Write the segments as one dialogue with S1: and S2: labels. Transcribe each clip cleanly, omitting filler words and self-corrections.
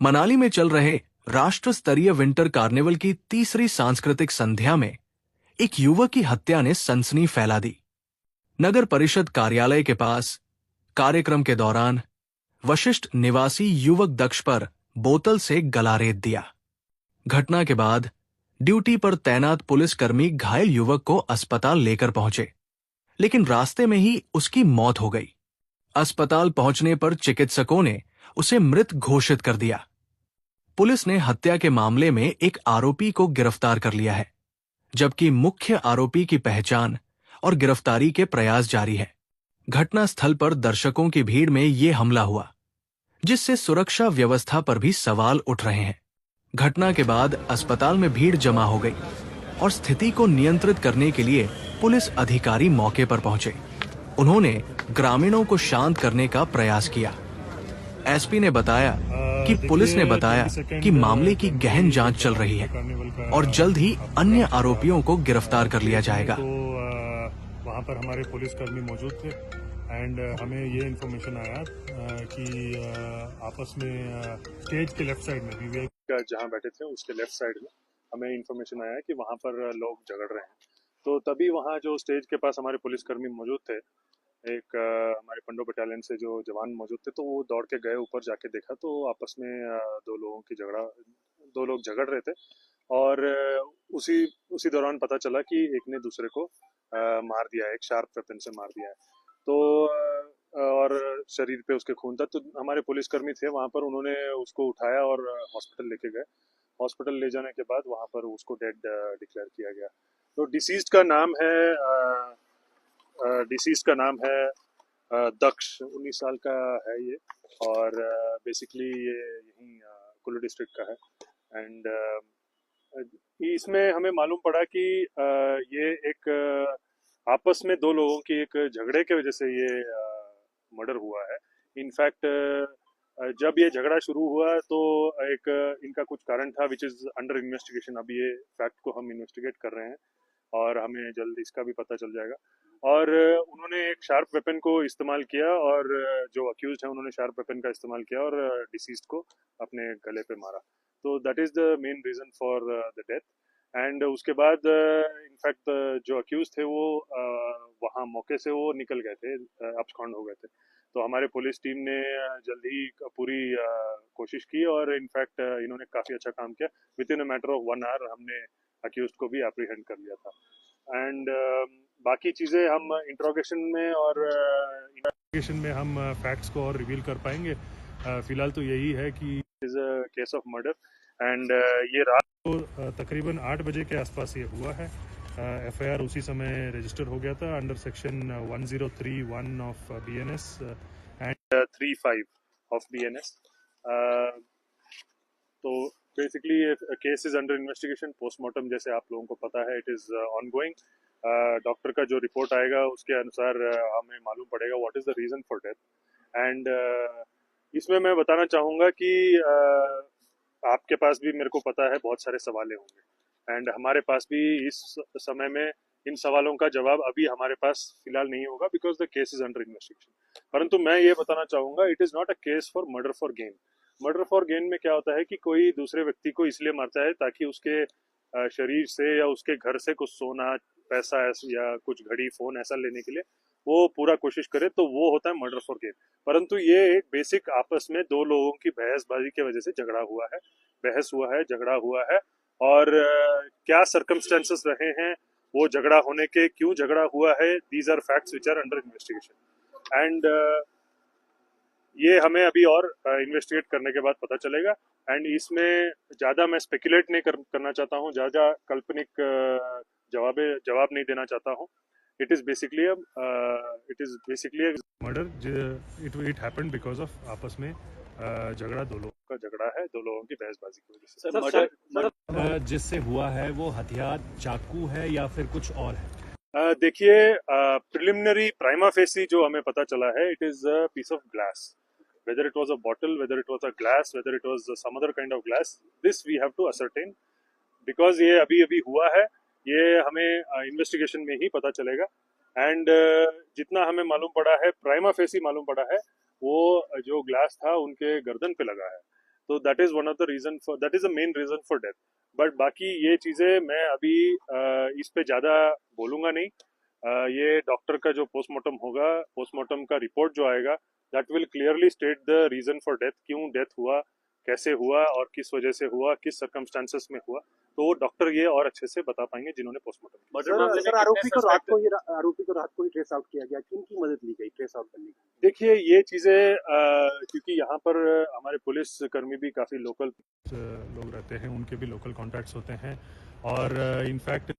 S1: मनाली में चल रहे राष्ट्र स्तरीय विंटर कार्निवल की तीसरी सांस्कृतिक संध्या में एक युवक की हत्या ने सनसनी फैला दी। नगर परिषद कार्यालय के पास कार्यक्रम के दौरान वशिष्ठ निवासी युवक दक्ष पर बोतल से गला रेत दिया। घटना के बाद ड्यूटी पर तैनात पुलिसकर्मी घायल युवक को अस्पताल लेकर पहुंचे, लेकिन रास्ते में ही उसकी मौत हो गई। अस्पताल पहुंचने पर चिकित्सकों ने उसे मृत घोषित कर दिया। पुलिस ने हत्या के मामले में एक आरोपी को गिरफ्तार कर लिया है, जबकि मुख्य आरोपी की पहचान और गिरफ्तारी के प्रयास जारी है। घटनास्थल पर दर्शकों की भीड़ में ये हमला हुआ, जिससे सुरक्षा व्यवस्था पर भी सवाल उठ रहे हैं। घटना के बाद अस्पताल में भीड़ जमा हो गई और स्थिति को नियंत्रित करने के लिए पुलिस अधिकारी मौके पर पहुंचे। उन्होंने ग्रामीणों को शांत करने का प्रयास किया। एसपी ने बताया कि पुलिस ने बताया कि मामले की गहन जांच चल रही है और जल्द ही अन्य आरोपियों को गिरफ्तार कर लिया जाएगा।
S2: तो वहाँ पर हमारे पुलिसकर्मी मौजूद थे एंड हमें ये इन्फॉर्मेशन आया कि आपस में स्टेज के लेफ्ट साइड में विवेक जहाँ बैठे थे उसके लेफ्ट साइड में हमें इन्फॉर्मेशन आया कि वहाँ पर लोग झगड़ रहे हैं। तो तभी वहाँ जो स्टेज के पास हमारे पुलिसकर्मी मौजूद थे, एक हमारे पंडो बटालियन से जो जवान मौजूद थे, तो वो दौड़ के गए ऊपर, जाके देखा तो आपस में दो लोग झगड़ रहे थे और उसी दौरान पता चला कि एक ने दूसरे को मार दिया है, एक शार्प वेपन से मार दिया है। तो और शरीर पे उसके खून था। तो हमारे पुलिसकर्मी थे वहां पर, उन्होंने उसको उठाया और हॉस्पिटल लेके गए। हॉस्पिटल ले जाने के बाद वहां पर उसको डेड डिक्लेयर किया गया। तो डिसीज का नाम है दक्ष, 19 साल का है ये, और बेसिकली ये यहीं कुल्लू डिस्ट्रिक्ट का है। एंड इसमें हमें मालूम पड़ा कि ये एक आपस में दो लोगों की एक झगड़े के वजह से ये मर्डर हुआ है। इनफैक्ट जब ये झगड़ा शुरू हुआ तो एक इनका कुछ कारण था विच इज अंडर इन्वेस्टिगेशन। अभी ये फैक्ट को हम इन्वेस्टिगेट कर रहे हैं और हमें जल्द इसका भी पता चल जाएगा। और उन्होंने एक शार्प वेपन को इस्तेमाल किया और जो अक्यूज्ड है उन्होंने शार्प वेपन का इस्तेमाल किया और डिसीज्ड को अपने गले पे मारा। तो that is the main reason for the death. And उसके बाद इनफैक्ट जो अक्यूज थे वो वहाँ मौके से वो निकल गए थे, अब्सकॉन्ड हो गए थे। तो हमारे पुलिस टीम ने जल्द ही पूरी कोशिश की और इनफैक्ट इन्होंने काफ़ी अच्छा काम किया। Within a matter of 1 hour हमने अक्यूज को भी एप्रीहेंड कर लिया था। एंड बाकी चीज़ें हम इंट्रोगेशन में हम फैक्ट्स को और रिवील कर पाएंगे। फिलहाल तो यही है कि is a case of murder and ये रात को तकरीबन 8 बजे के आसपास ये हुआ है। एफआईआर उसी समय रजिस्टर हो गया था under section 1031 of BNS and 35 of BNS. तो basically case is under investigation. Postmortem जैसे आप लोगों को पता है इट इज ऑनगोइंग। डॉक्टर का जो रिपोर्ट आएगा उसके अनुसार हमें मालूम पड़ेगा what is the reason for death. And इसमें मैं बताना चाहूँगा कि आपके पास भी, मेरे को पता है, बहुत सारे सवाल होंगे एंड हमारे पास भी इस समय में इन सवालों का जवाब अभी हमारे पास फिलहाल नहीं होगा because the case is under investigation. परंतु मैं ये बताना चाहूँगा it is not a case for murder for gain. Murder for gain में क्या होता है कि कोई दूसरे व्यक्ति को इसलिए मारता है ताकि उसके शरीर से या उसके घर से कुछ सोना, पैसा या कुछ घड़ी, फोन ऐसा लेने के लिए वो पूरा कोशिश करे, तो वो होता है मर्डर फॉर गेन। परंतु ये एक बेसिक आपस में दो लोगों की बहसबाजी की वजह से झगड़ा हुआ है, बहस हुआ है, झगड़ा हुआ है। और क्या सर्कमस्टेंसेस रहे हैं वो झगड़ा होने के, क्यों झगड़ा हुआ है, these are facts which are under investigation. And ये हमें अभी और इन्वेस्टिगेट करने के बाद पता चलेगा। एंड इसमें ज़्यादा मैं स्पेकुलेट नहीं करना चाहता हूँ, ज़्यादा काल्पनिक जवाब नहीं देना चाहता हूँ। It is basically murder. It happened because of आपस में झगड़ा, दो लोगों का झगड़ा है, दो लोगों की बहसबाजी की वजह से।
S3: मर्डर जिससे हुआ है वो हथियार चाकू है या फिर कुछ और है?
S2: देखिए, प्रिलिमिनरी प्राइमा फेसी जो हमें पता चला है, it is a piece of glass. whether it was a bottle, whether it was a glass, whether it was some other kind of glass, this we have to ascertain because ये अभी हुआ है, ये हमें इन्वेस्टिगेशन में ही पता चलेगा। And जितना हमें मालूम पड़ा है, प्राइमा फेसी मालूम पड़ा है, वो जो ग्लास था उनके गर्दन पे लगा है। तो that is one of the reason for, that is the main reason for death. But बाकी ये चीजें मैं अभी इस पे ज्यादा बोलूंगा नहीं। ये डॉक्टर का जो पोस्टमार्टम होगा, पोस्टमार्टम का रिपोर्ट जो आएगा, that will clearly state the reason for death, क्यों डेथ हुआ, कैसे हुआ और किस वजह से हुआ, किस सर्कमस्टांसेस में हुआ। तो वो डॉक्टर ये और अच्छे से बता पाएंगे जिन्होंने पोस्टमार्टम किया।
S4: सर, आरोपी को रात को ही ट्रेस आउट किया गया, किन की मदद ली गई ट्रेस आउट करने की?
S2: देखिए ये चीजें क्योंकि यहाँ पर हमारे पुलिस कर्मी भी काफी लोकल
S3: लोग रहते हैं, उनके भी लोकल कॉन्टैक्ट्स होते हैं और इनफैक्ट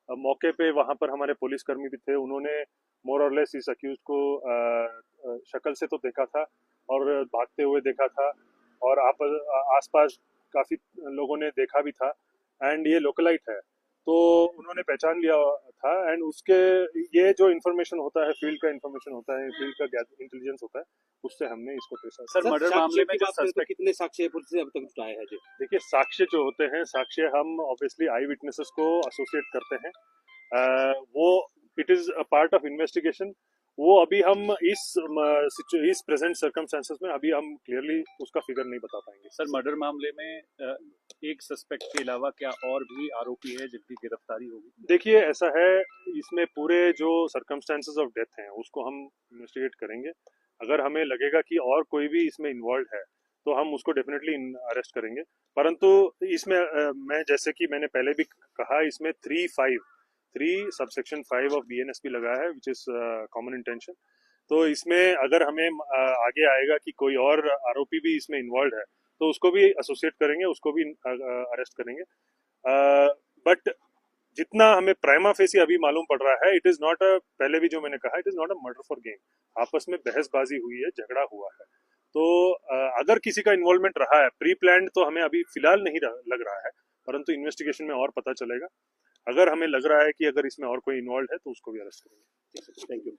S2: मौके पे वहां पर हमारे पुलिस कर्मी भी थे, उन्होंने मोर और लेस इस अक्यूज को शक्ल से तो देखा था और भागते हुए देखा था, और आसपास काफी लोगों ने देखा भी था, एंड ये लोकलाइट है तो उन्होंने पहचान लिया था। एंड उसके ये जो इन्फॉर्मेशन होता है, फील्ड का इन्फॉर्मेशन होता है, फील्ड का इंटेलिजेंस होता है, उससे हमने इसको ट्रेस।
S4: सर, मर्डर मामले में जो सस्पेक्ट कितने साक्ष्य पुलिस ने अब तक जुटाए हैं जी?
S2: देखिए साक्ष्य जो होते हैं, साक्ष्य हम ऑब्वियसली आई विटनेसेस को एसोसिएट करते हैं, वो it is a part of investigation. वो अभी हम इस प्रेजेंट सर्कमस्टेंसेस में अभी हम क्लियरली उसका फिगर नहीं बता पाएंगे।
S4: सर, मर्डर मामले में एक सस्पेक्ट के अलावा क्या और भी आरोपी है जिनकी गिरफ्तारी होगी?
S2: देखिए ऐसा है, इसमें पूरे जो सर्कमस्टेंसेस ऑफ डेथ हैं उसको हम इन्वेस्टिगेट करेंगे। अगर हमें लगेगा कि और कोई भी इसमें इन्वॉल्व है तो हम उसको डेफिनेटली अरेस्ट करेंगे। परंतु इसमें मैं जैसे कि मैंने पहले भी कहा, इसमें 3 सबसेक्शन 5 ऑफ BNSP लगा है, विच इज कॉमन इंटेंशन। तो इसमें अगर हमें आगे आएगा कि कोई और आरोपी भी इसमें इन्वॉल्व है तो उसको भी एसोसिएट करेंगे, उसको भी अरेस्ट करेंगे। बट जितना हमें प्राइमा फेसी अभी मालूम पड़ रहा है, इट इज नॉट अ, पहले भी जो मैंने कहा, it is not a murder for game. आपस में बहसबाजी हुई है, झगड़ा हुआ है। तो अगर किसी का इन्वॉल्वमेंट रहा है, प्री प्लान्ड, तो हमें अभी फिलहाल नहीं लग रहा है, परंतु इन्वेस्टिगेशन में और पता चलेगा। अगर हमें लग रहा है कि अगर इसमें और कोई इन्वॉल्व है तो उसको भी अरेस्ट करेंगे।
S4: Thank you.